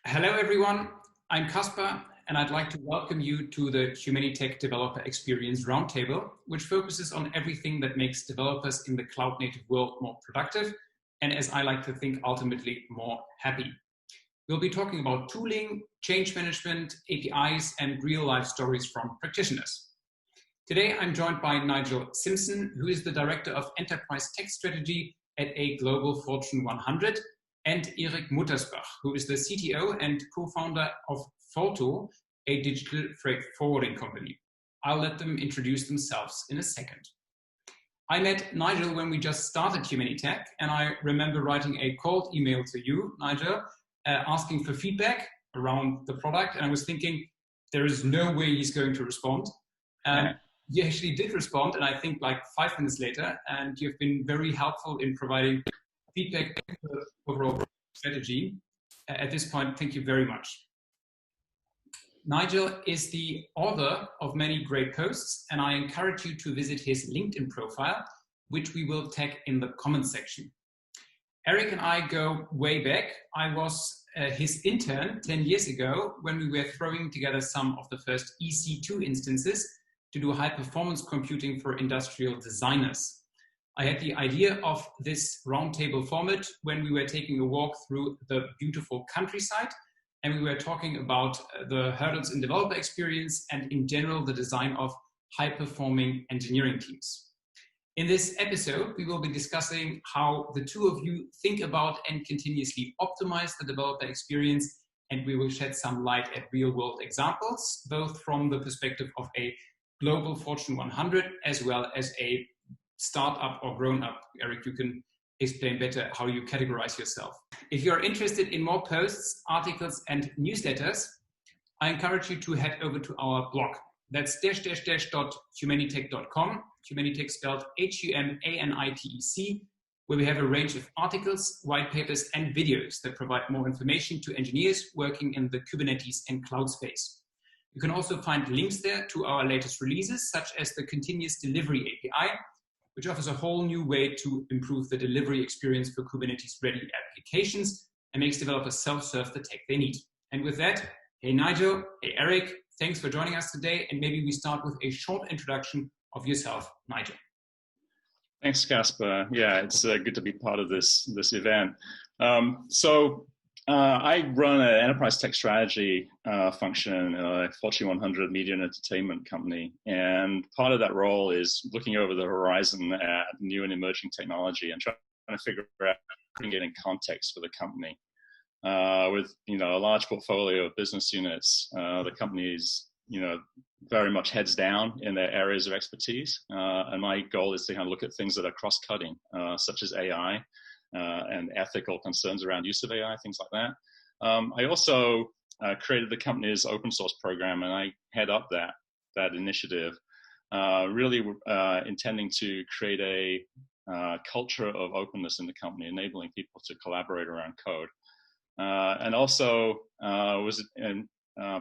Hello everyone, I'm Caspar and I'd like to welcome you to the Humanitec Developer Experience Roundtable, which focuses on everything that makes developers in the cloud-native world more productive and, as I like to think, ultimately more happy. We'll be talking about tooling, change management, APIs, and real-life stories from practitioners. Today I'm joined by Nigel Simpson, who is the Director of Enterprise Tech Strategy at a global Fortune 100, and Erik Muttersbach, who is the CTO and co-founder of Forto, a digital freight forwarding company. I'll let them introduce themselves in a second. I met Nigel when we just started Humanitec, and I remember writing a cold email to you, Nigel, asking for feedback around the product, and I was thinking, there is no way he's going to respond. He actually did respond, and I think like 5 minutes later, and you've been very helpful in providing feedback to the overall strategy. At this point, thank you very much. Nigel is the author of many great posts, and I encourage you to visit his LinkedIn profile, which we will tag in the comments section. Erik and I go way back. I was his intern 10 years ago when we were throwing together some of the first EC2 instances to do high-performance computing for industrial designers. I had the idea of this roundtable format when we were taking a walk through the beautiful countryside, and we were talking about the hurdles in developer experience and in general the design of high-performing engineering teams. In this episode, we will be discussing how the two of you think about and continuously optimize the developer experience, and we will shed some light at real-world examples, both from the perspective of a global Fortune 100 as well as a startup or grown up. Erik, you can explain better how you categorize yourself. If you're interested in more posts, articles, and newsletters, I encourage you to head over to our blog. That's --humanitec.com, Humanitec spelled Humanitec, where we have a range of articles, white papers, and videos that provide more information to engineers working in the Kubernetes and cloud space. You can also find links there to our latest releases, such as the Continuous Delivery API, which offers a whole new way to improve the delivery experience for Kubernetes-ready applications and makes developers self-serve the tech they need. And with that, hey Nigel, hey Erik, thanks for joining us today, and maybe we start with a short introduction of yourself, Nigel. Thanks, Caspar. Yeah, it's good to be part of this event. I run an enterprise tech strategy function in a Fortune 100 media and entertainment company. And part of that role is looking over the horizon at new and emerging technology and trying to figure out putting it in context for the company. With a large portfolio of business units, the company is very much heads down in their areas of expertise. And my goal is to kind of look at things that are cross-cutting, such as AI. And ethical concerns around use of AI, things like that. I also created the company's open source program, and I head up that initiative, really intending to create a culture of openness in the company, enabling people to collaborate around code. And also was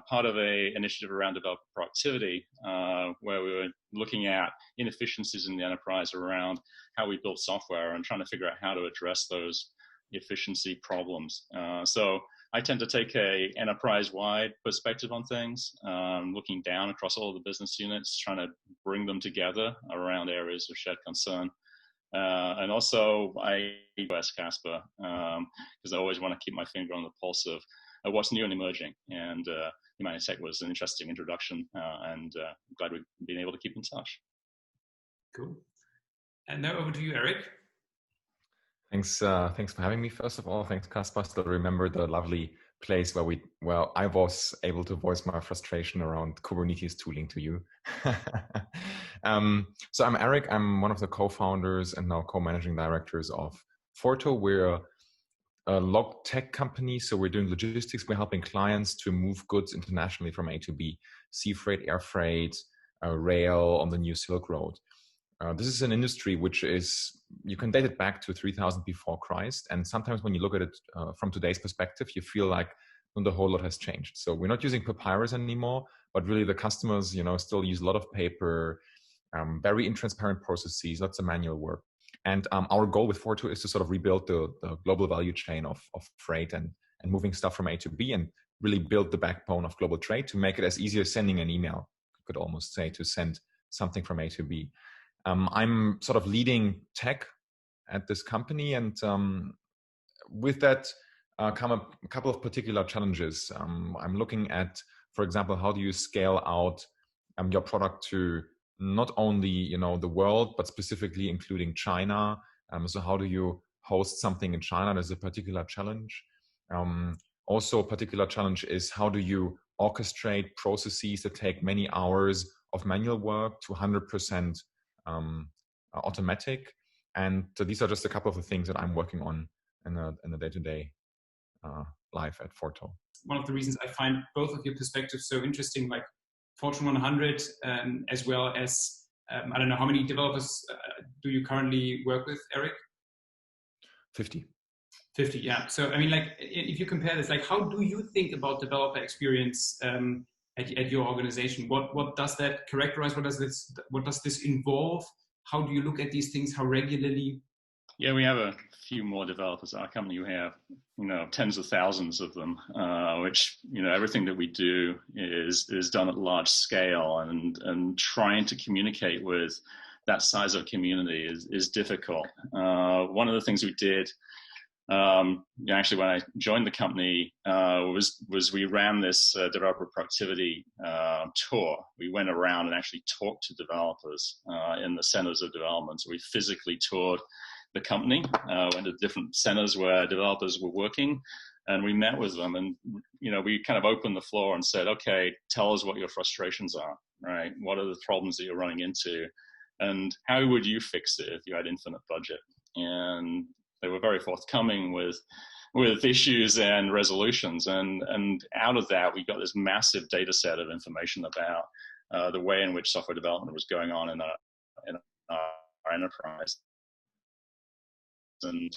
part of an initiative around developer productivity, where we were looking at inefficiencies in the enterprise around how we build software and trying to figure out how to address those efficiency problems. So I tend to take an enterprise-wide perspective on things, looking down across all the business units, trying to bring them together around areas of shared concern. And also I West Casper, because I always want to keep my finger on the pulse of what's new and emerging. And Humanitec was an interesting introduction, and glad we've been able to keep in touch. Cool. And now over to you, Erik. Thanks for having me, first of all. Thanks, Caspar. Still remember the lovely place where I was able to voice my frustration around Kubernetes tooling to you. So I'm Erik. I'm one of the co-founders and now co-managing directors of Forto. We're a log tech company, so we're doing logistics. We're helping clients to move goods internationally from A to B, sea freight, air freight, rail on the new Silk Road. This is an industry which you can date it back to 3000 before Christ. And sometimes when you look at it from today's perspective, you feel like the whole lot has changed. So we're not using papyrus anymore, but really the customers, still use a lot of paper, very intransparent processes, lots of manual work. And our goal with Forto is to sort of rebuild the global value chain of freight and and moving stuff from A to B, and really build the backbone of global trade to make it as easy as sending an email, you could almost say, to send something from A to B. I'm sort of leading tech at this company, and with that come a couple of particular challenges. I'm looking at, for example, how do you scale out your product to not only the world, but specifically including China. So how do you host something in China? There's a particular challenge. Also, a particular challenge is how do you orchestrate processes that take many hours of manual work to 100% automatic. And so these are just a couple of the things that I'm working on in the day-to-day life at Forto. One of the reasons I find both of your perspectives so interesting, like Fortune 100, as well as, I don't know, how many developers do you currently work with, Erik? 50, yeah. So, I mean, like, if you compare this, like, how do you think about developer experience at your organization? What does that characterize? What does this involve? How do you look at these things? How regularly? Yeah, we have a few more developers at our company. We have, tens of thousands of them, which, everything that we do is done at large scale, and trying to communicate with that size of community is difficult. One of the things we did, actually, when I joined the company, was we ran this developer productivity tour. We went around and actually talked to developers in the centers of development. So we physically toured the company, went to different centers where developers were working, and we met with them, and we kind of opened the floor and said, okay, tell us what your frustrations are, right? What are the problems that you're running into, and how would you fix it if you had infinite budget? And they were very forthcoming with issues and resolutions, and out of that we got this massive data set of information about the way in which software development was going on in our enterprise, and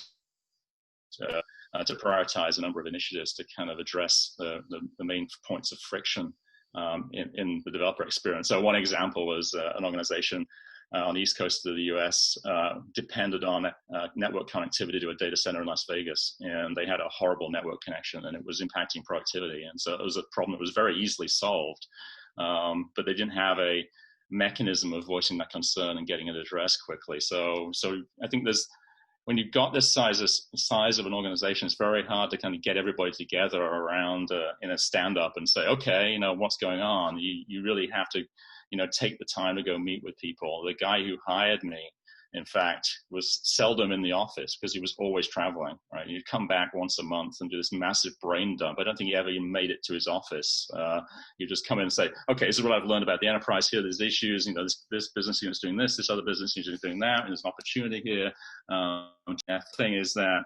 to prioritize a number of initiatives to kind of address the main points of friction in the developer experience. So one example was an organization on the east coast of the US depended on network connectivity to a data center in Las Vegas, and they had a horrible network connection, and it was impacting productivity. And so it was a problem that was very easily solved, but they didn't have a mechanism of voicing that concern and getting it addressed quickly. So I think when you've got this size of an organization, it's very hard to kind of get everybody together around in a stand-up and say, okay, what's going on? You really have to, take the time to go meet with people. The guy who hired me, in fact, was seldom in the office because he was always traveling, right? He'd come back once a month and do this massive brain dump. I don't think he ever even made it to his office. He'd just come in and say, okay, this is what I've learned about the enterprise here. There's issues, this business unit's doing this other business unit's doing that, and there's an opportunity here. The thing is that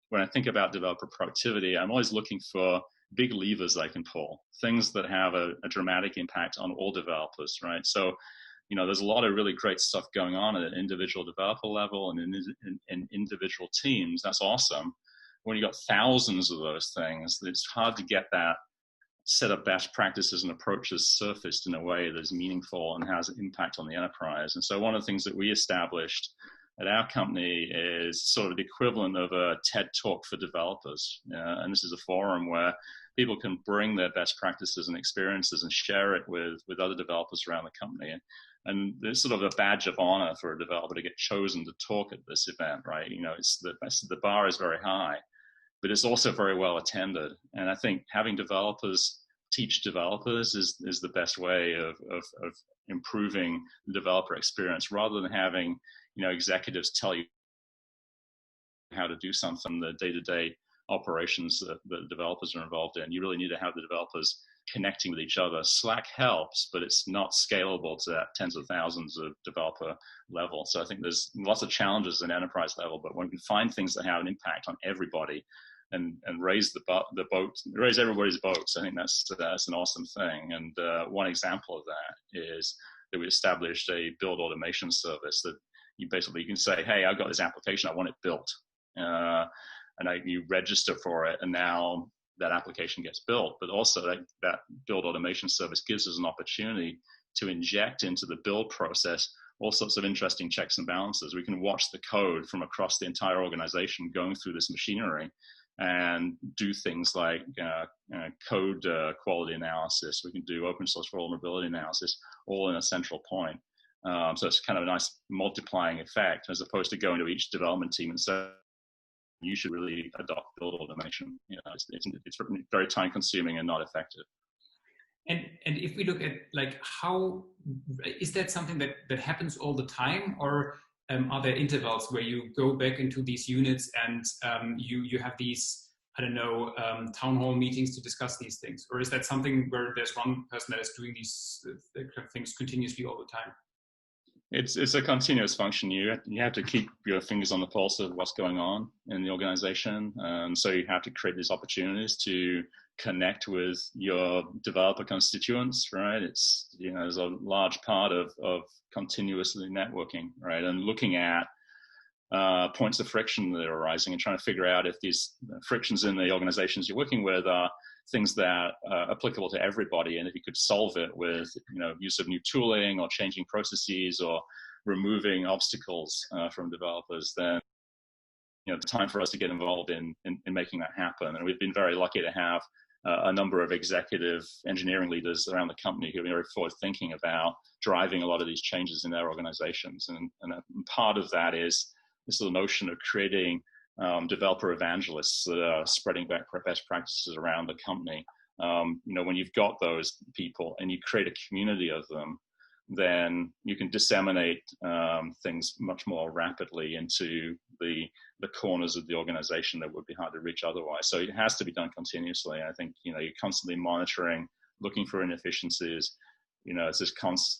when I think about developer productivity, I'm always looking for big levers I can pull, things that have a dramatic impact on all developers, right? So, there's a lot of really great stuff going on at an individual developer level and in individual teams. That's awesome. When you've got thousands of those things, it's hard to get that set of best practices and approaches surfaced in a way that's meaningful and has an impact on the enterprise. And so one of the things that we established at our company is sort of the equivalent of a TED Talk for developers. And this is a forum where people can bring their best practices and experiences and share it with other developers around the company. And there's sort of a badge of honor for a developer to get chosen to talk at this event, right? The bar is very high, but it's also very well attended. And I think having developers teach developers is the best way of improving the developer experience, rather than having executives tell you how to do something, the day-to-day operations that developers are involved in. You really need to have the developers connecting with each other. Slack helps, but it's not scalable to that tens of thousands of developer level. So I think there's lots of challenges at enterprise level, but when we find things that have an impact on everybody and raise raise everybody's boats, I think that's an awesome thing. And one example of that is that we established a build automation service that you can say, hey, I've got this application, I want it built. And you register for it, and now that application gets built. But also that build automation service gives us an opportunity to inject into the build process all sorts of interesting checks and balances. We can watch the code from across the entire organization going through this machinery and do things like code quality analysis. We can do open source vulnerability analysis, all in a central point. So it's kind of a nice multiplying effect, as opposed to going to each development team and say, you should really adopt build automation. It's very time consuming and not effective. And if we look at like how, is that something that happens all the time, or are there intervals where you go back into these units and you have these, I don't know, town hall meetings to discuss these things? Or is that something where there's one person that is doing these things continuously all the time? It's a continuous function. You have to keep your fingers on the pulse of what's going on in the organization. So you have to create these opportunities to connect with your developer constituents, right? It's, there's a large part of continuously networking, right? And looking at points of friction that are arising and trying to figure out if these frictions in the organizations you're working with are things that are applicable to everybody, and if you could solve it with use of new tooling or changing processes or removing obstacles from developers, then the time for us to get involved in making that happen. And we've been very lucky to have a number of executive engineering leaders around the company who are very forward thinking about driving a lot of these changes in their organizations. And part of that is this little notion of creating developer evangelists that are spreading best practices around the company. When you've got those people and you create a community of them, then you can disseminate things much more rapidly into the corners of the organization that would be hard to reach otherwise. So it has to be done continuously. I think, you're constantly monitoring, looking for inefficiencies. It's this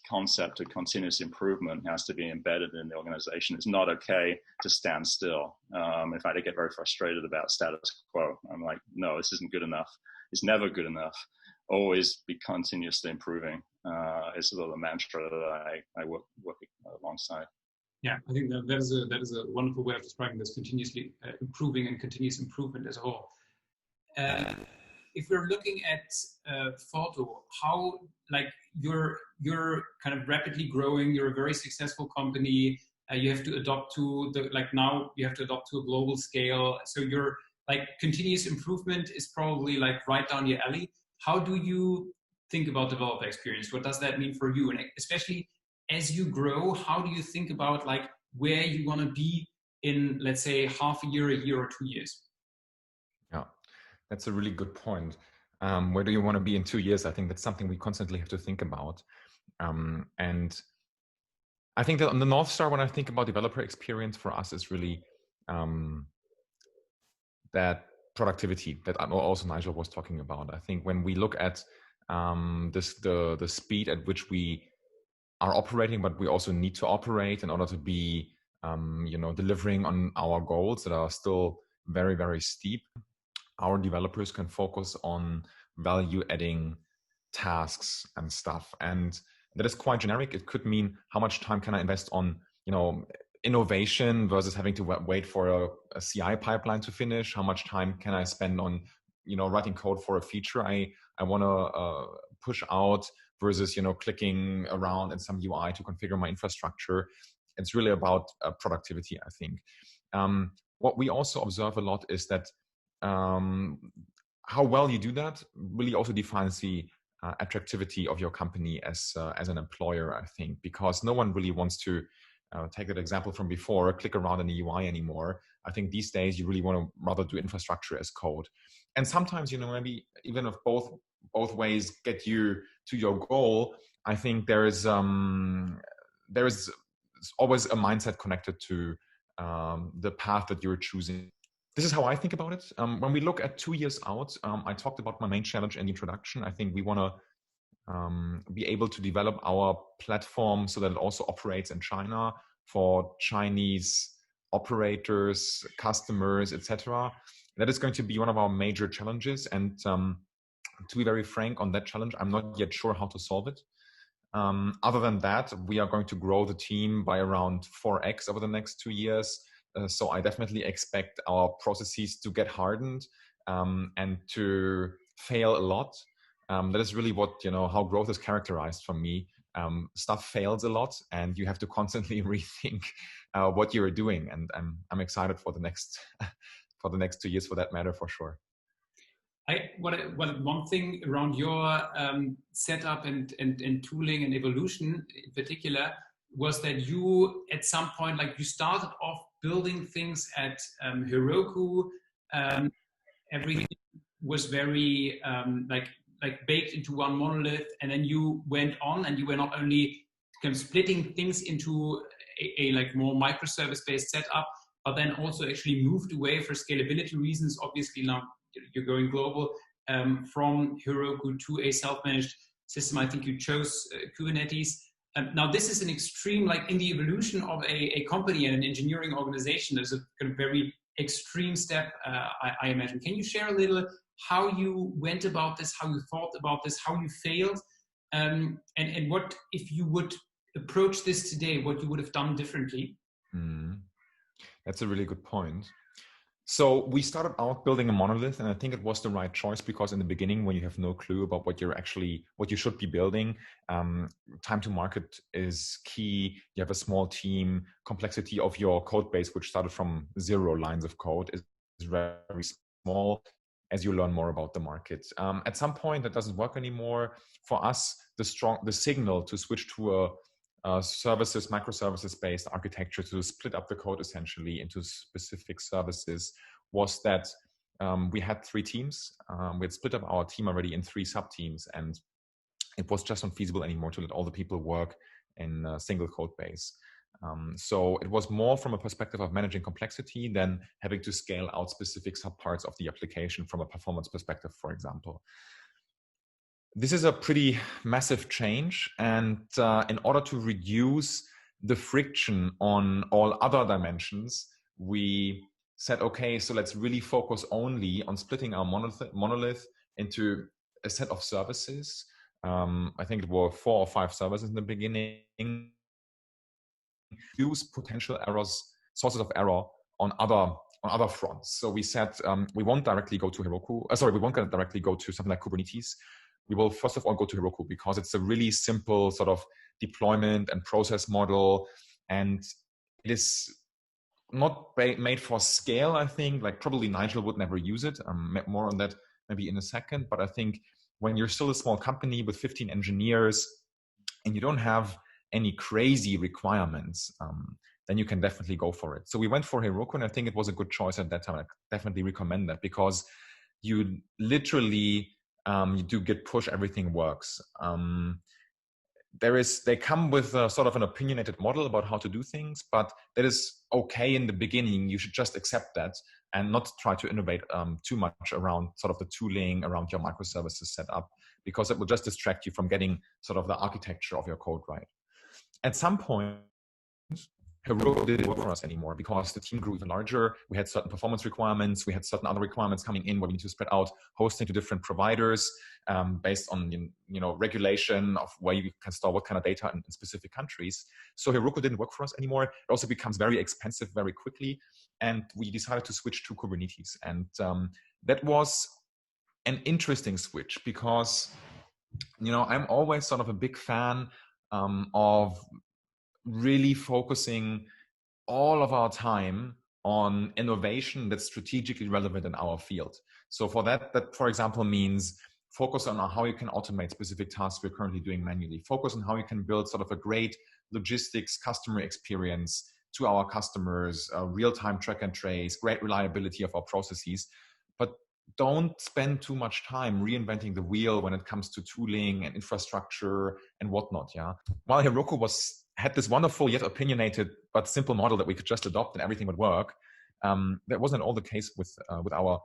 concept of continuous improvement has to be embedded in the organization. It's not okay to stand still. In fact, I get very frustrated about status quo. I'm like, no, this isn't good enough. It's never good enough. Always be continuously improving. It's sort of the mantra that I work alongside. Yeah, I think that is a wonderful way of describing this, continuously improving and continuous improvement as a whole. If we're looking at forto, how, like, you're kind of rapidly growing, you're a very successful company, you have to adopt to now you have to adopt to a global scale. So you're like, continuous improvement is probably like right down your alley. How do you think about developer experience? What does that mean for you? And especially as you grow, how do you think about like where you want to be in, let's say, half a year or 2 years? Yeah, that's a really good point. Where do you want to be in 2 years? I think that's something we constantly have to think about. And I think that on the North Star, when I think about developer experience for us, is really that productivity that also Nigel was talking about. I think when we look at the speed at which we are operating, but we also need to operate in order to be delivering on our goals that are still very, very steep, our developers can focus on value adding tasks and stuff. And that is quite generic. It could mean how much time can I invest on innovation versus having to wait for a CI pipeline to finish. How much time can I spend on writing code for a feature I want to push out versus clicking around in some UI to configure my infrastructure. It's really about productivity, I think. What we also observe a lot is that how well you do that really also defines the attractivity of your company as an employer, I think, because no one really wants to take that example from before, click around in the UI anymore. I think these days you really want to rather do infrastructure as code. And sometimes, maybe even if both ways get you to your goal, I think there is always a mindset connected to the path that you're choosing. This is how I think about it. When we look at 2 years out, I talked about my main challenge in the introduction. I think we want to be able to develop our platform so that it also operates in China for Chinese operators, customers, etc. That is going to be one of our major challenges. And to be very frank on that challenge, I'm not yet sure how to solve it. Other than that, we are going to grow the team by around 4x over the next 2 years. So I definitely expect our processes to get hardened and to fail a lot. That is really what, how growth is characterized for me. Stuff fails a lot and you have to constantly rethink what you're doing. And I'm excited for the next for the next 2 years, for that matter, for sure. One thing around your setup and tooling and evolution in particular was that you, at some point, like you started off building things at Heroku. Everything was very like baked into one monolith, and then you went on and you were not only kind of splitting things into a like more microservice-based setup, but then also actually moved away for scalability reasons. Obviously now you're going global, from Heroku to a self-managed system. I think you chose Kubernetes. Now this is an extreme, like in the evolution of a company and an engineering organization, there's a kind of very extreme step, I imagine. Can you share a little how you went about this, how you thought about this, how you failed, and what, if you would approach this today, what you would have done differently? That's a really good point. So we started out building a monolith, and I think it was the right choice, because in the beginning, when you have no clue about what you should be building, time to market is key. You have a small team, complexity of your code base, which started from 0 lines of code, is very small as you learn more about the market. At some point, that doesn't work anymore. For us, the signal to switch to a microservices-based architecture, to split up the code essentially into specific services, was that we had 3 teams. We had split up our team already in 3 sub-teams, and it was just unfeasible anymore to let all the people work in a single code base. So it was more from a perspective of managing complexity than having to scale out specific subparts of the application from a performance perspective, for example. This is a pretty massive change, and in order to reduce the friction on all other dimensions, we said, okay, so let's really focus only on splitting our monolith into a set of services. I think it were 4 or 5 services in the beginning. Use potential sources of error on other fronts. So we said we won't directly go to Heroku. We won't directly go to something like Kubernetes. We will first of all go to Heroku, because it's a really simple sort of deployment and process model, and it is not made for scale. I think, like, probably Nigel would never use it. More on that maybe in a second. But I think when you're still a small company with 15 engineers and you don't have any crazy requirements, then you can definitely go for it. So we went for Heroku, and I think it was a good choice at that time. I definitely recommend that, because you literally you do git push, everything works. They come with a sort of an opinionated model about how to do things, but that is okay in the beginning. You should just accept that and not try to innovate too much around sort of the tooling, around your microservices setup, because it will just distract you from getting sort of the architecture of your code right. At some point, Heroku didn't work for us anymore, because the team grew even larger. We had certain performance requirements. We had certain other requirements coming in where we need to spread out hosting to different providers based on regulation of where you can store what kind of data in specific countries. So Heroku didn't work for us anymore. It also becomes very expensive very quickly, and we decided to switch to Kubernetes. And that was an interesting switch, because I'm always sort of a big fan of really focusing all of our time on innovation that's strategically relevant in our field. So for that for example means focus on how you can automate specific tasks we're currently doing manually. Focus on how you can build sort of a great logistics customer experience to our customers, real-time track and trace, great reliability of our processes. But don't spend too much time reinventing the wheel when it comes to tooling and infrastructure and whatnot. Yeah. While Heroku had this wonderful yet opinionated but simple model that we could just adopt and everything would work, that wasn't all the case with the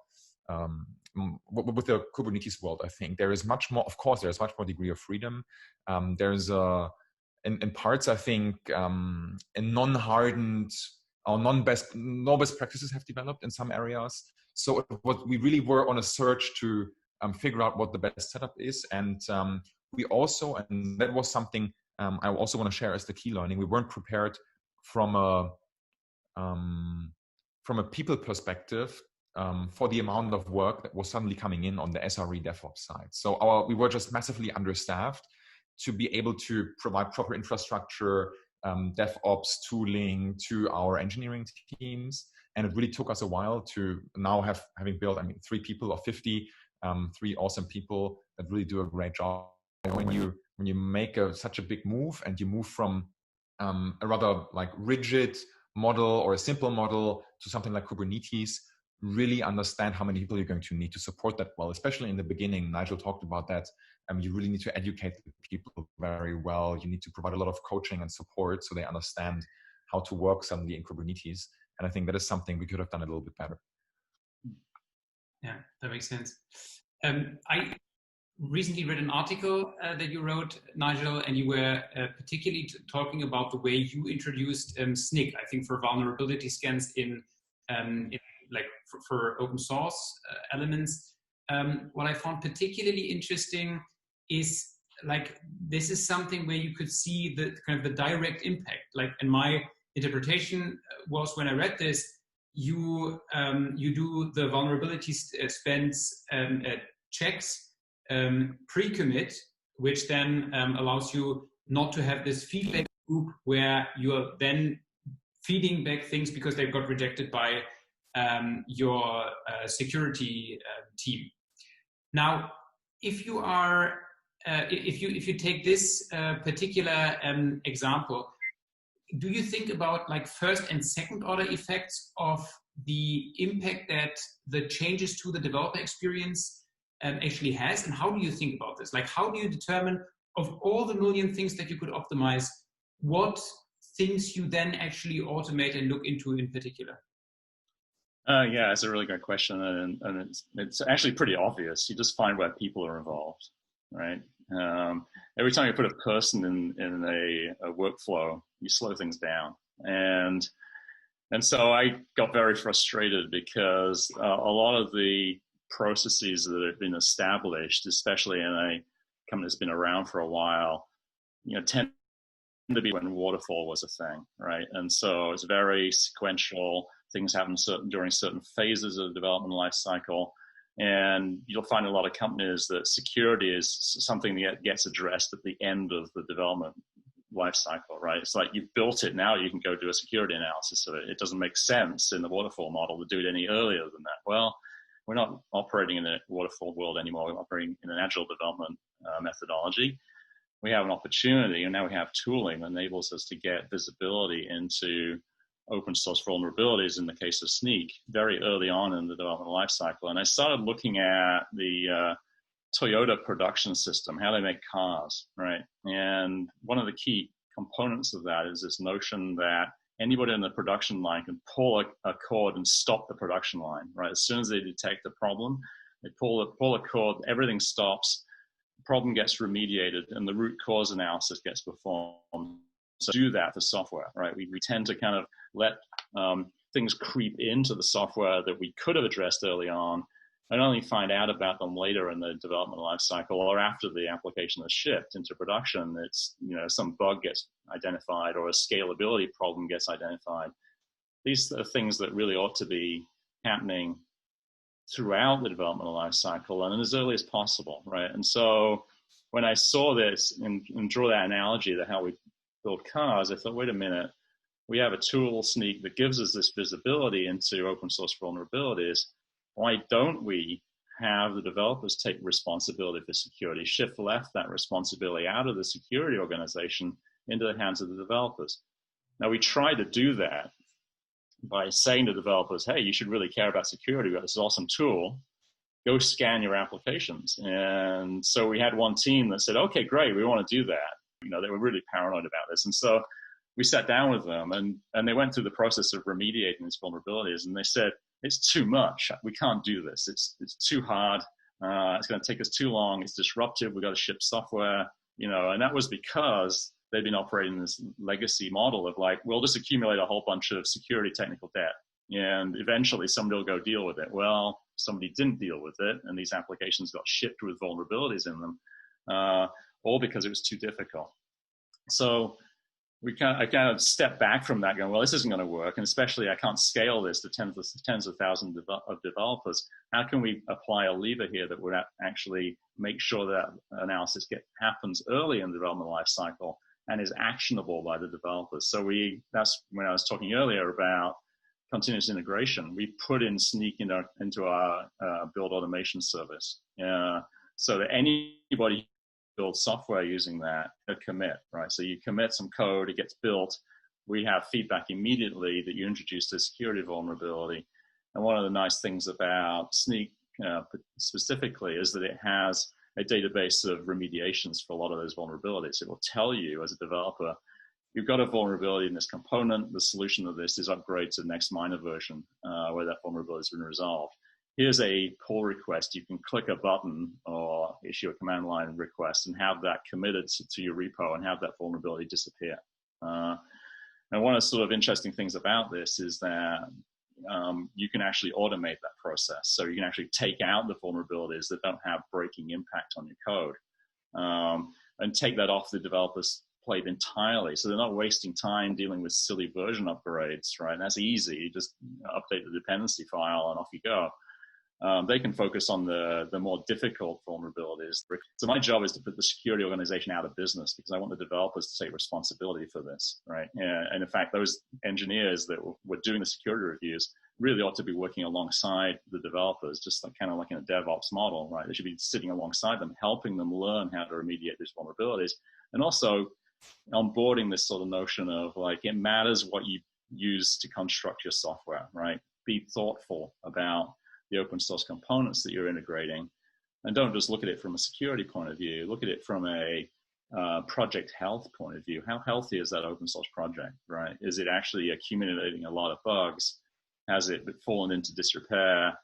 Kubernetes world. I think there is much more. Of course, there is much more degree of freedom. There's in parts, I think, non-hardened or no best practices have developed in some areas. So we really were on a search to figure out what the best setup is, and we also, and that was something I also want to share as the key learning. We weren't prepared from a people perspective for the amount of work that was suddenly coming in on the SRE DevOps side. So we were just massively understaffed to be able to provide proper infrastructure, DevOps tooling to our engineering teams. And it really took us a while to now having built, 3 people of 50, 3 awesome people that really do a great job. And when you make such a big move and you move from a rather like rigid model or a simple model to something like Kubernetes, really understand how many people you're going to need to support that well, especially in the beginning. Nigel talked about that. You really need to educate the people very well. You need to provide a lot of coaching and support so they understand how to work suddenly in Kubernetes. And I think that is something we could have done a little bit better. Yeah, that makes sense. I recently read an article that you wrote, Nigel, and you were particularly talking about the way you introduced SNCC, I think, for vulnerability scans in like for open source elements. What I found particularly interesting is like this is something where you could see the kind of the direct impact. Like, in my interpretation was, when I read this, you do the vulnerability spends checks pre-commit, which then allows you not to have this feedback loop where you are then feeding back things because they've got rejected by your security team. Now, if you are if you take this particular example, do you think about like first and second order effects of the impact that the changes to the developer experience actually has? And how do you think about this? Like, how do you determine, of all the million things that you could optimize, what things you then actually automate and look into in particular? Yeah, it's a really great question, and it's actually pretty obvious. You just find where people are involved, right? Every time you put a person in a workflow, you slow things down, and so I got very frustrated because a lot of the processes that have been established, especially in a company that's been around for a while, tend to be when waterfall was a thing, right? And so it's very sequential. Things happen during certain phases of the development life cycle. And you'll find a lot of companies that security is something that gets addressed at the end of the development life cycle, right? It's like you've built it, now you can go do a security analysis of it. It doesn't make sense in the waterfall model to do it any earlier than that. Well, we're not operating in a waterfall world anymore. We're operating in an agile development methodology. We have an opportunity, and now we have tooling that enables us to get visibility into open source vulnerabilities in the case of SNCC very early on in the development lifecycle. And I started looking at the Toyota production system, how they make cars, right? And one of the key components of that is this notion that anybody in the production line can pull a cord and stop the production line, right? As soon as they detect a problem, they pull a cord, everything stops, the problem gets remediated, and the root cause analysis gets performed. So do that for software, right? We tend to kind of let things creep into the software that we could have addressed early on and only find out about them later in the development life cycle or after the application has shipped into production. It's, some bug gets identified or a scalability problem gets identified. These are things that really ought to be happening throughout the development life cycle and as early as possible, right? And so when I saw this and draw that analogy to how we build cars, I thought, wait a minute, we have a tool, SNCC, that gives us this visibility into open source vulnerabilities. Why don't we have the developers take responsibility for security, shift left that responsibility out of the security organization into the hands of the developers? Now, we try to do that by saying to developers, hey, you should really care about security. We got this awesome tool. Go scan your applications. And so we had one team that said, okay, great, we want to do that. They were really paranoid about this. And so we sat down with them and they went through the process of remediating these vulnerabilities. And they said, it's too much. We can't do this. It's too hard. It's going to take us too long. It's disruptive. We've got to ship software, and that was because they've been operating this legacy model of like, we'll just accumulate a whole bunch of security technical debt. And eventually somebody will go deal with it. Well, somebody didn't deal with it. And these applications got shipped with vulnerabilities in them. All because it was too difficult. So I kind of stepped back from that going, well, this isn't going to work. And especially I can't scale this to tens of thousands of developers. How can we apply a lever here that would actually make sure that analysis happens early in the development life cycle and is actionable by the developers. So that's when I was talking earlier about continuous integration. We put in Snyk into our build automation service, so that anybody builds software using that, a commit, right? So you commit some code, it gets built. We have feedback immediately that you introduced a security vulnerability. And one of the nice things about Snyk specifically is that it has a database of remediations for a lot of those vulnerabilities. It will tell you as a developer, you've got a vulnerability in this component. The solution to this is upgrade to the next minor version where that vulnerability has been resolved. Here's a pull request. You can click a button or issue a command line request and have that committed to your repo and have that vulnerability disappear. And one of the sort of interesting things about this is that you can actually automate that process. So you can actually take out the vulnerabilities that don't have breaking impact on your code and take that off the developer's plate entirely. So they're not wasting time dealing with silly version upgrades, right? And that's easy. You just update the dependency file and off you go. They can focus on the more difficult vulnerabilities. So my job is to put the security organization out of business because I want the developers to take responsibility for this, right? And in fact, those engineers that were doing the security reviews really ought to be working alongside the developers, just like, kind of like in a DevOps model, right? They should be sitting alongside them, helping them learn how to remediate these vulnerabilities, and also onboarding this sort of notion of like, it matters what you use to construct your software, right? Be thoughtful about the open source components that you're integrating, and don't just look at it from a security point of view. Look at it from a project health point of view. How healthy is that open source project, right? Is it actually accumulating a lot of bugs? Has it fallen into disrepair?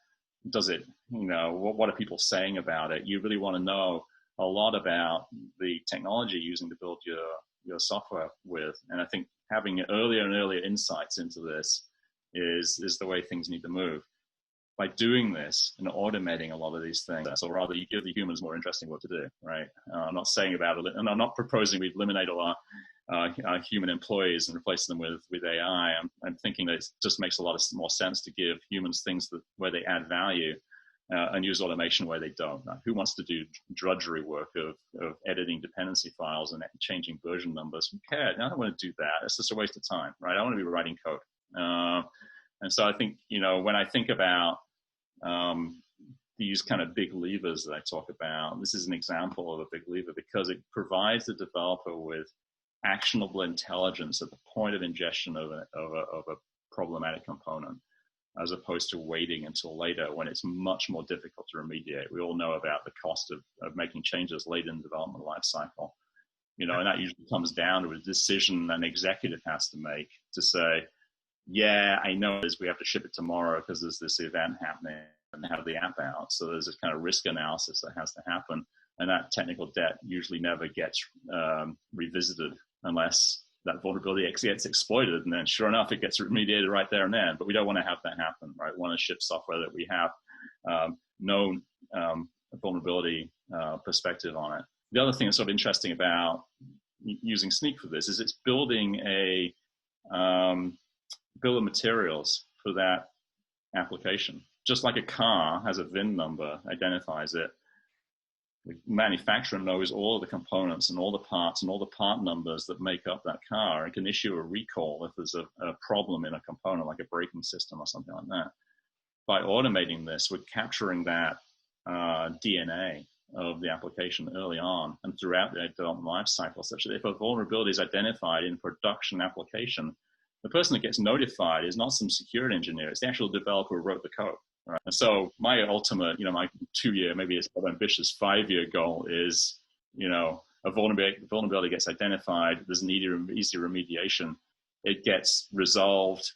Does it, what are people saying about it? You really want to know a lot about the technology you're using to build your software with. And I think having earlier and earlier insights into this is the way things need to move. By doing this and automating a lot of these things, or rather you give the humans more interesting work to do, right? I'm not saying about it, and I'm not proposing we eliminate all our human employees and replace them with AI. I'm thinking that it just makes a lot more sense to give humans things where they add value and use automation where they don't. Now, who wants to do drudgery work of editing dependency files and changing version numbers? Who cares? I don't want to do that. It's just a waste of time, right? I want to be writing code. And so I think, when I think about these kind of big levers that I talk about, this is an example of a big lever because it provides the developer with actionable intelligence at the point of ingestion of a problematic component, as opposed to waiting until later when it's much more difficult to remediate. We all know about the cost of making changes late in the development lifecycle, and that usually comes down to a decision an executive has to make to say, yeah, I know this, we have to ship it tomorrow because there's this event happening and have the app out. So there's this kind of risk analysis that has to happen. And that technical debt usually never gets revisited unless that vulnerability gets exploited. And then sure enough, it gets remediated right there and then. But we don't want to have that happen, right? We want to ship software that we have no vulnerability perspective on it. The other thing that's sort of interesting about using Snyk for this is it's building a bill of materials for that application. Just like a car has a VIN number, identifies it, the manufacturer knows all of the components and all the parts and all the part numbers that make up that car and can issue a recall if there's a problem in a component like a braking system or something like that. By automating this, we're capturing that DNA of the application early on and throughout the development life cycle, such that if a vulnerability is identified in a production application, the person that gets notified is not some security engineer, it's the actual developer who wrote the code. Right? And so my ultimate, my 2-year, maybe it's an ambitious 5-year goal is, a vulnerability gets identified, there's an easy remediation, it gets resolved,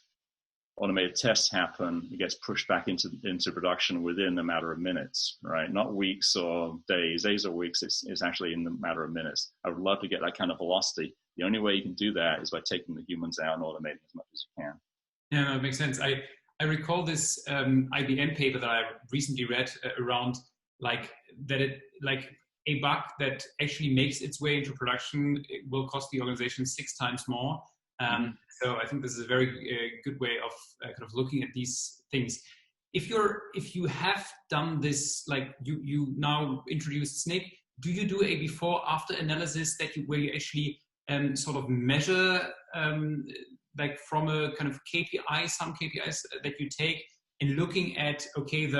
automated tests happen, it gets pushed back into production within a matter of minutes, right? Not weeks or days or weeks, it's actually in the matter of minutes. I would love to get that kind of velocity. The only way you can do that is by taking the humans out and automating as much as you can. Yeah, no, it makes sense. I recall this IBM paper that I recently read around a bug that actually makes its way into production will cost the organization 6 times more. So I think this is a very good way of kind of looking at these things. If you have done this, like you now introduced Snyk, do you do a before-after analysis where you actually sort of measure, like from a kind of KPI, some KPIs that you take, in looking at, okay,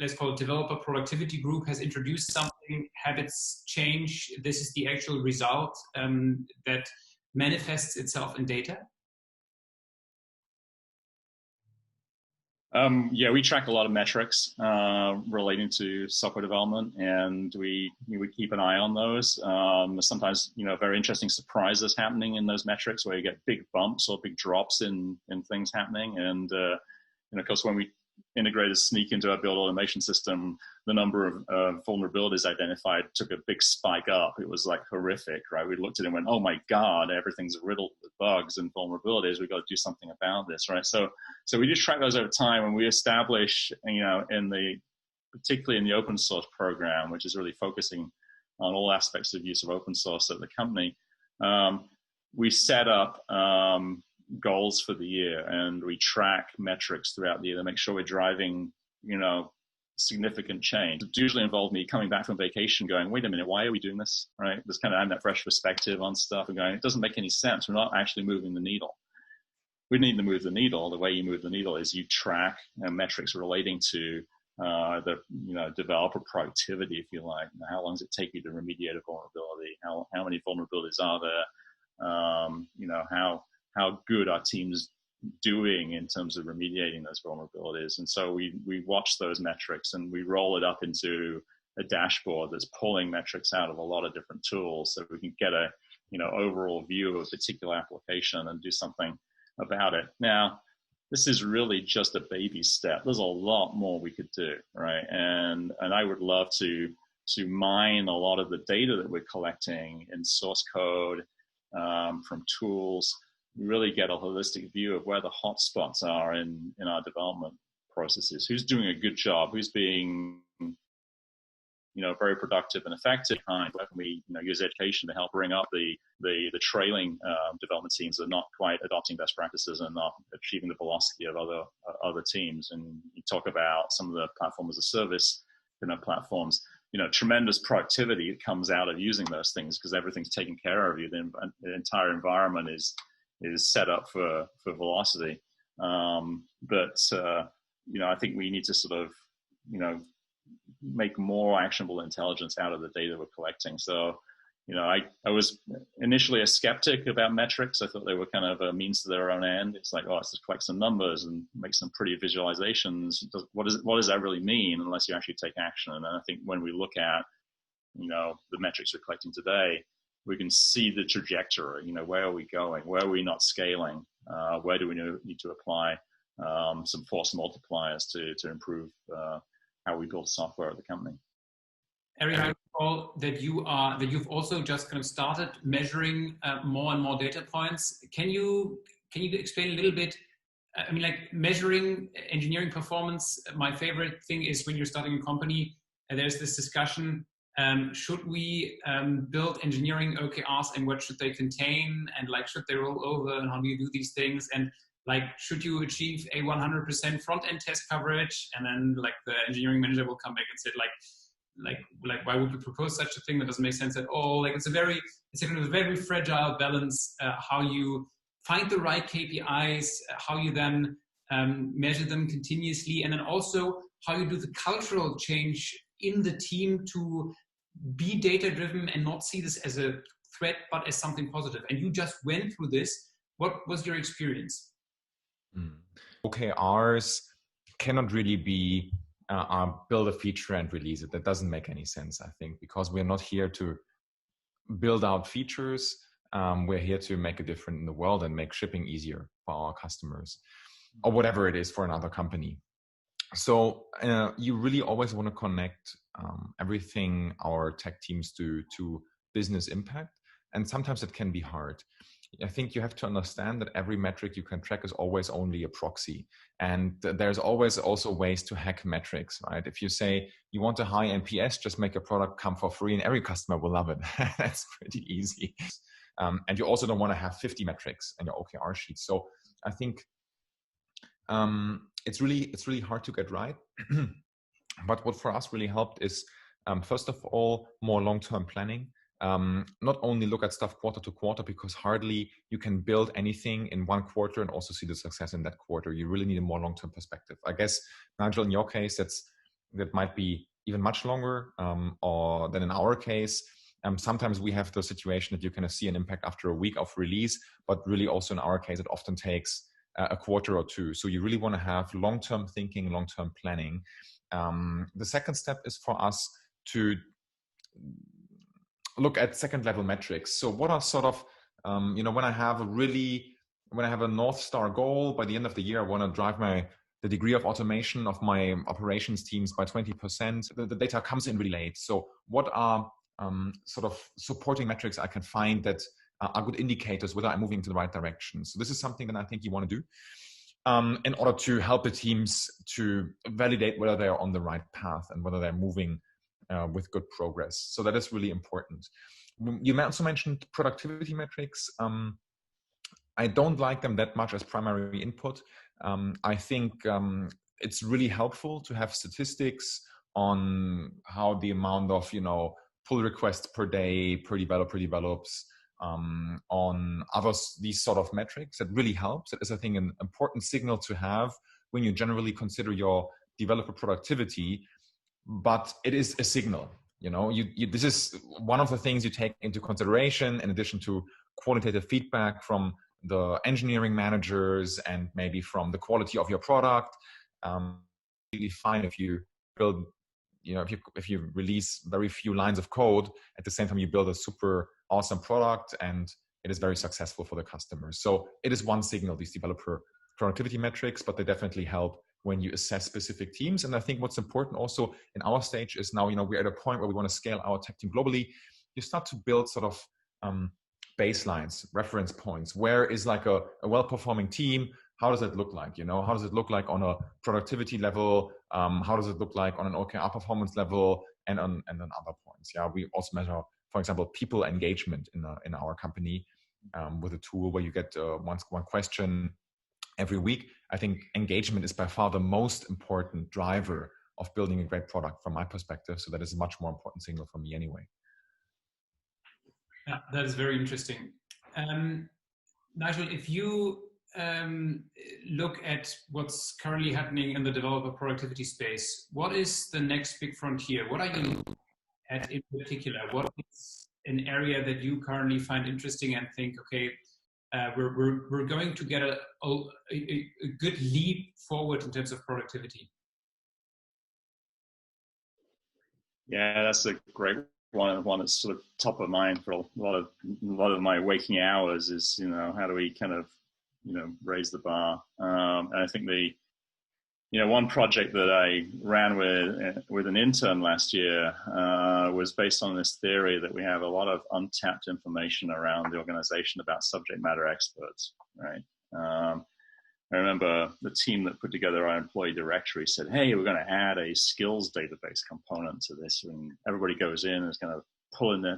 let's call it developer productivity group has introduced something, habits change, this is the actual result that manifests itself in data? Yeah, we track a lot of metrics relating to software development, and we keep an eye on those. Sometimes, very interesting surprises happening in those metrics where you get big bumps or big drops in things happening. And of course, when we integrated Sneak into our build automation system, the number of vulnerabilities identified took a big spike up. It was like horrific, right? We looked at it and went, oh my God, everything's riddled with bugs and vulnerabilities. We've got to do something about this, right? So we just track those over time, and we establish, particularly in the open source program, which is really focusing on all aspects of use of open source at the company. We set up goals for the year, and we track metrics throughout the year to make sure we're driving, significant change. It usually involved me coming back from vacation going, wait a minute, why are we doing this, right? Just kind of having that fresh perspective on stuff and going, it doesn't make any sense. We're not actually moving the needle. We need to move the needle. The way you move the needle is you track metrics relating to the developer productivity, if you like. How long does it take you to remediate a vulnerability? How many vulnerabilities are there? How good our team's doing in terms of remediating those vulnerabilities. And so we watch those metrics, and we roll it up into a dashboard that's pulling metrics out of a lot of different tools, so we can get a overall view of a particular application and do something about it. Now, this is really just a baby step. There's a lot more we could do, right? And I would love to mine a lot of the data that we're collecting in source code from tools. We really get a holistic view of where the hot spots are in our development processes. Who's doing a good job? Who's being, very productive and effective? Where can we, use education to help bring up the trailing development teams that are not quite adopting best practices and not achieving the velocity of other teams? And you talk about some of the platform as a service, platforms. Tremendous productivity that comes out of using those things because everything's taken care of you. The entire environment is set up for velocity. But I think we need to sort of, make more actionable intelligence out of the data we're collecting. So, I was initially a skeptic about metrics. I thought they were kind of a means to their own end. It's like, let's just collect some numbers and make some pretty visualizations. What does that really mean unless you actually take action? And I think when we look at, the metrics we're collecting today, we can see the trajectory. Where are we going? Where are we not scaling? Where do we need to apply some force multipliers to improve how we build software at the company? Erik, I recall that you've also just kind of started measuring more and more data points. Can you explain a little bit? I mean, like measuring engineering performance. My favorite thing is when you're starting a company, there's this discussion. Should we build engineering OKRs, and what should they contain, and should they roll over, and how do you do these things, and should you achieve a 100% front-end test coverage? And then the engineering manager will come back and say why would you propose such a thing that doesn't make sense at all? It's a kind of very fragile balance, how you find the right KPIs, how you then measure them continuously, and then also how you do the cultural change in the team to be data-driven and not see this as a threat, but as something positive. And you just went through this. What was your experience? OKRs cannot really be build a feature and release it. That doesn't make any sense, I think, because we're not here to build out features. We're here to make a difference in the world and make shipping easier for our customers, or whatever it is for another company. So you really always want to connect everything our tech teams do to business impact. And sometimes it can be hard. I think you have to understand that every metric you can track is always only a proxy. And there's always also ways to hack metrics, right? If you say you want a high NPS, just make a product come for free and every customer will love it. That's pretty easy. And you also don't want to have 50 metrics in your OKR sheet. So I think it's really hard to get right. But what for us really helped is, first of all, more long-term planning. not only look at stuff quarter to quarter, because hardly you can build anything in one quarter and also see the success in that quarter. You really need a more long-term perspective. I guess, Nigel, in your case, that might be even much longer, or than in our case. Sometimes we have the situation that you kind of see an impact after a week of release, but really also in our case, it often takes a quarter or two. So you really want to have long-term thinking, long-term planning. The second step is for us to look at second level metrics. So what are sort of, when I have a North Star goal, by the end of the year, I want to drive the degree of automation of my operations teams by 20%. The data comes in really late. So what are sort of supporting metrics I can find that are good indicators whether I'm moving to the right direction? So this is something that I think you want to do in order to help the teams to validate whether they are on the right path and whether they're moving with good progress. So that is really important. You also mentioned productivity metrics. I don't like them that much as primary input. I think it's really helpful to have statistics on how the amount of pull requests per day per developer develops, on others, these sort of metrics. That really helps. It is, I think, an important signal to have when you generally consider your developer productivity. But it is a signal. This is one of the things you take into consideration in addition to qualitative feedback from the engineering managers and maybe from the quality of your product. Really fine if you build, if you release very few lines of code, at the same time you build a super awesome product and it is very successful for the customers. So it is one signal, these developer productivity metrics, but they definitely help when you assess specific teams. And I think what's important also in our stage is now, we're at a point where we want to scale our tech team globally. You start to build sort of baselines, reference points. Where is like a well-performing team? How does it look like? How does it look like on a productivity level? How does it look like on an OKR performance level and on other points? Yeah, we also measure, for example, people engagement in our company with a tool where you get one question every week. I think engagement is by far the most important driver of building a great product from my perspective. So that is a much more important signal for me anyway. Yeah, that is very interesting. Nigel, if you look at what's currently happening in the developer productivity space, what is the next big frontier? What are you looking at in particular? What is an area that you currently find interesting and think, okay, we're going to get a good leap forward in terms of productivity? Yeah, that's a great one that's sort of top of mind for a lot of my waking hours is, how do we kind of, raise the bar? And I think one project that I ran with an intern last year was based on this theory that we have a lot of untapped information around the organization about subject matter experts, right? I remember the team that put together our employee directory said, hey, we're going to add a skills database component to this. And everybody goes in and is going to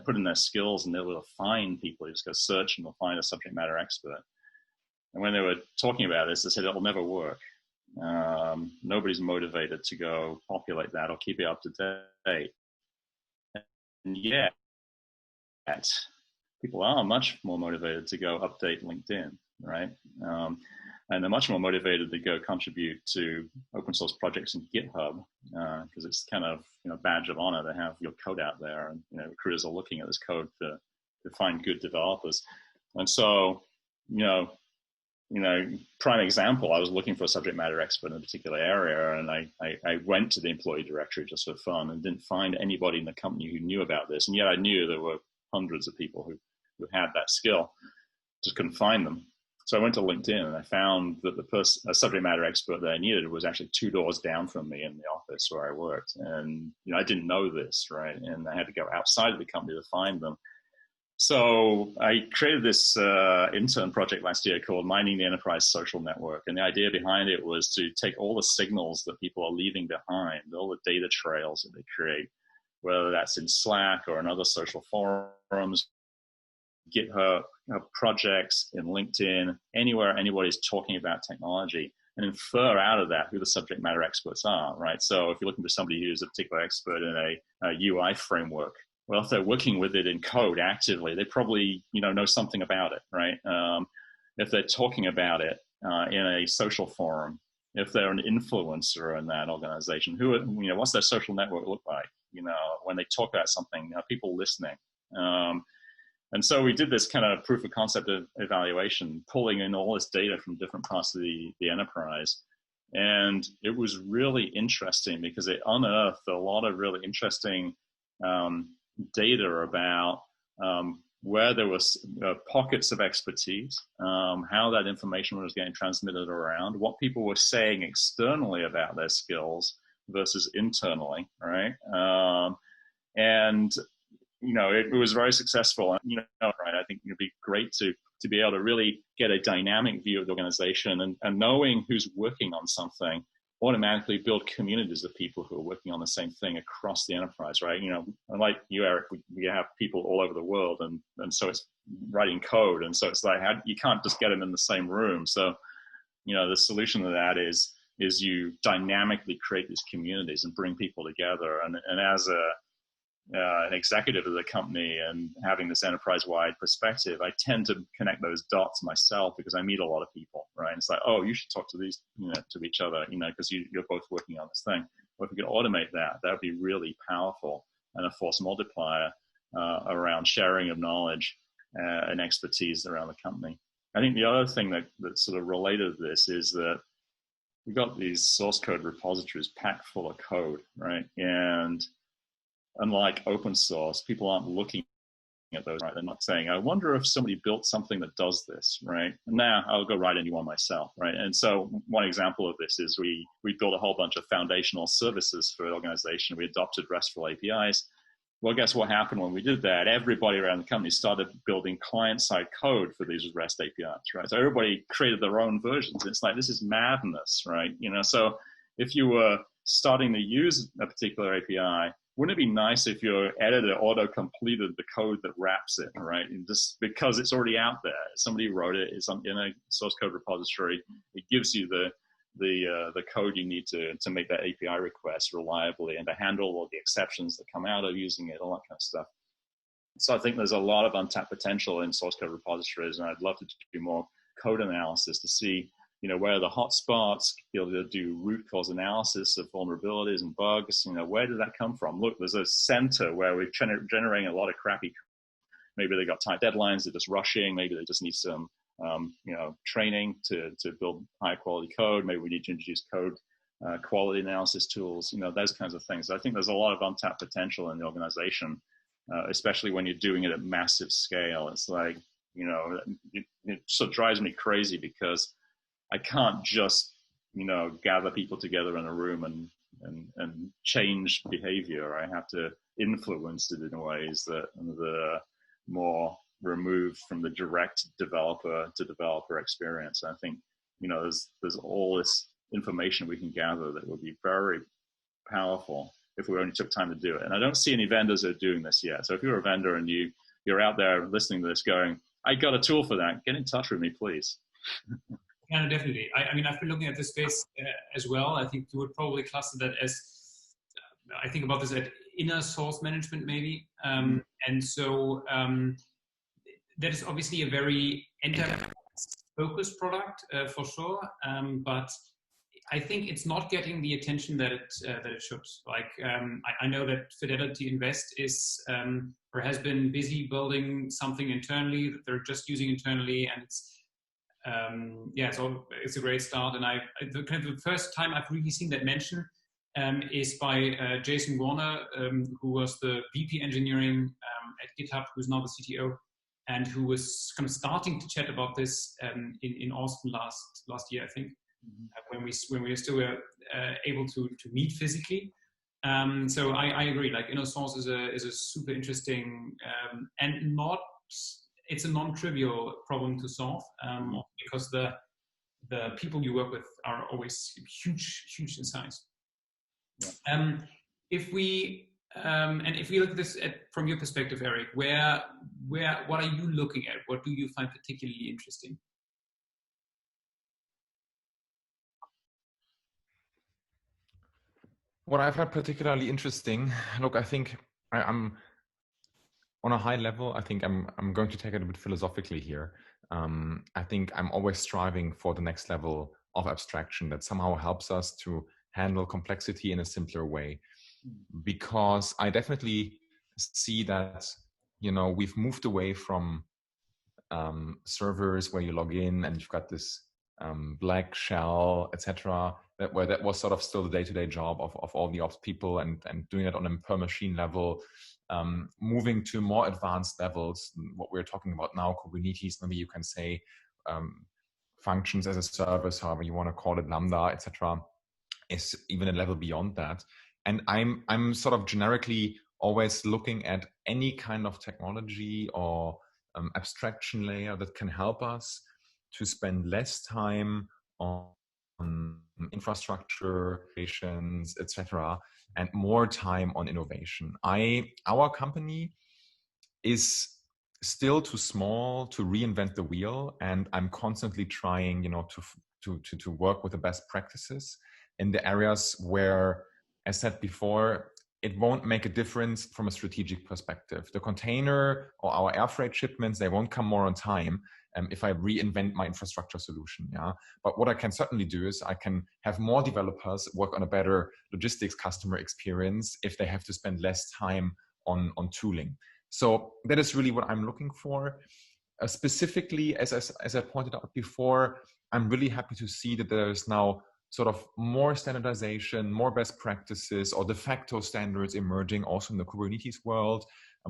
put in their skills and they'll be able to find people. You just go search and they'll find a subject matter expert. And when they were talking about this, they said it'll never work. Nobody's motivated to go populate that or keep it up to date. And yet, people are much more motivated to go update LinkedIn, right? And they're much more motivated to go contribute to open source projects in GitHub because it's kind of badge of honor to have your code out there, and recruiters are looking at this code to find good developers. And so prime example, I was looking for a subject matter expert in a particular area, and I went to the employee directory just for fun and didn't find anybody in the company who knew about this, and yet I knew there were hundreds of people who had that skill, just couldn't find them. So I went to LinkedIn and I found that a subject matter expert that I needed was actually 2 doors down from me in the office where I worked. And I didn't know this, right? And I had to go outside of the company to find them. So I created this intern project last year called Mining the Enterprise Social Network. And the idea behind it was to take all the signals that people are leaving behind, all the data trails that they create, whether that's in Slack or in other social forums, GitHub projects, in LinkedIn, anywhere anybody's talking about technology, and infer out of that who the subject matter experts are, right? So if you're looking for somebody who's a particular expert in a UI framework, well, if they're working with it in code actively, they probably, know something about it, right? If they're talking about it in a social forum, if they're an influencer in that organization, what's their social network look like? When they talk about something, people listening. And so we did this kind of proof of concept of evaluation, pulling in all this data from different parts of the enterprise. And it was really interesting because it unearthed a lot of really interesting data about where there was pockets of expertise, how that information was getting transmitted around, what people were saying externally about their skills versus internally, right? And it was very successful. Right? I think it'd be great to be able to really get a dynamic view of the organization, and knowing who's working on something automatically build communities of people who are working on the same thing across the enterprise, right? Like you, Eric, we have people all over the world, and so it's writing code, and so it's like you can't just get them in the same room. So, the solution to that is you dynamically create these communities and bring people together. And as an executive of the company and having this enterprise-wide perspective, I tend to connect those dots myself because I meet a lot of people, right? And it's like, oh, you should talk to these, to each other, because you're both working on this thing. Well, if we could automate that would be really powerful and a force multiplier around sharing of knowledge and expertise around the company. I think the other thing that sort of related to this is that we've got these source code repositories packed full of code, right? And unlike open source, people aren't looking at those, right? They're not saying, I wonder if somebody built something that does this, right? Now I'll go write a new one myself, right? And so one example of this is we built a whole bunch of foundational services for an organization. We adopted RESTful APIs. Well, guess what happened when we did that? Everybody around the company started building client-side code for these REST APIs, right? So everybody created their own versions. It's like, this is madness, right? So if you were starting to use a particular API, wouldn't it be nice if your editor auto-completed the code that wraps it, right? And just because it's already out there, somebody wrote it, it's in a source code repository. It gives you the code you need to make that API request reliably and to handle all the exceptions that come out of using it, all that kind of stuff. So I think there's a lot of untapped potential in source code repositories, and I'd love to do more code analysis to see where are the hot spots, be able to do root cause analysis of vulnerabilities and bugs. Where did that come from? Look, there's a center where we're generating a lot of crappy code. Maybe they got tight deadlines, they're just rushing. Maybe they just need some, training to build high quality code. Maybe we need to introduce code quality analysis tools, those kinds of things. I think there's a lot of untapped potential in the organization, especially when you're doing it at massive scale. It's like, it sort of drives me crazy because I can't just, gather people together in a room and change behavior. I have to influence it in ways that are more removed from the direct developer to developer experience. And I think, there's all this information we can gather that would be very powerful if we only took time to do it. And I don't see any vendors that are doing this yet. So if you're a vendor and you're out there listening to this going, I got a tool for that, get in touch with me, please. Yeah, no, definitely. I mean, I've been looking at this space as well. I think you would probably cluster that as, I think about this at inner source management maybe. And so that is obviously a very enterprise-focused product for sure. But I think it's not getting the attention that it should. Like, I know that Fidelity Invest is or has been busy building something internally that they're just using internally, and it's so it's a great start. And the first time I've really seen that mention is by Jason Warner, who was the VP engineering at GitHub, who's now the CTO, and who was kind of starting to chat about this in Austin last year, I think, when we were still able to meet physically. So I agree. Like, inner source is a super interesting and it's a non-trivial problem to solve because the people you work with are always huge in size. Yeah. If we look at this from your perspective, Erik, what are you looking at? What do you find particularly interesting? What I find particularly interesting, look, I think I'm on a high level, I think I'm going to take it a bit philosophically here. I think I'm always striving for the next level of abstraction that somehow helps us to handle complexity in a simpler way, because I definitely see that, you know, we've moved away from servers where you log in and you've got this black shell, etc. Where that was sort of still the day-to-day job of all the ops people, and doing it on a per machine level, moving to more advanced levels. What we're talking about now, Kubernetes, maybe you can say functions as a service, however you want to call it, Lambda, etc., is even a level beyond that. And I'm sort of generically always looking at any kind of technology or abstraction layer that can help us to spend less time on infrastructure, operations, etc., and more time on innovation. Our company is still too small to reinvent the wheel, and I'm constantly trying, you know, to work with the best practices in the areas where, as said before, it won't make a difference from a strategic perspective. The container or our air freight shipments, they won't come more on time if I reinvent my infrastructure solution. Yeah, but what I can certainly do is I can have more developers work on a better logistics customer experience if they have to spend less time on tooling. So that is really what I'm looking for. Specifically, as I pointed out before, I'm really happy to see that there's now sort of more standardization, more best practices or de facto standards emerging also in the Kubernetes world.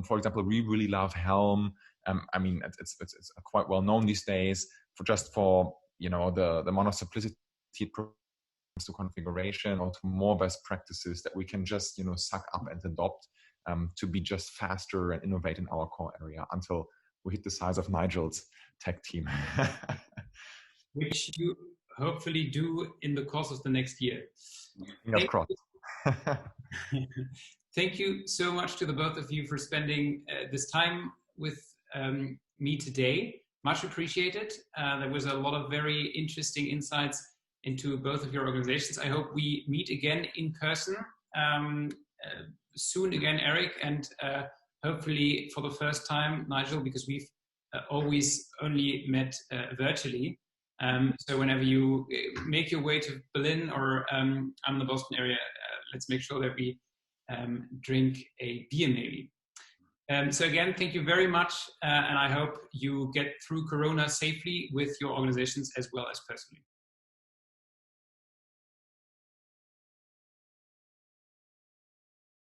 For example, we really love Helm. I mean, it's quite well known these days for you know, the amount of simplicity to configuration, or to more best practices that we can just, you know, suck up and adopt to be just faster and innovate in our core area until we hit the size of Nigel's tech team. Which you hopefully do in the course of the next year. Fingers crossed. Thank you so much to the both of you for spending this time with me today. Much appreciated. There was a lot of very interesting insights into both of your organizations. I hope we meet again in person soon again, Erik, and hopefully for the first time, Nigel, because we've always only met virtually. So whenever you make your way to Berlin or I'm in the Boston area, let's make sure that we drink a beer maybe. So again, thank you very much. And I hope you get through Corona safely with your organizations as well as personally.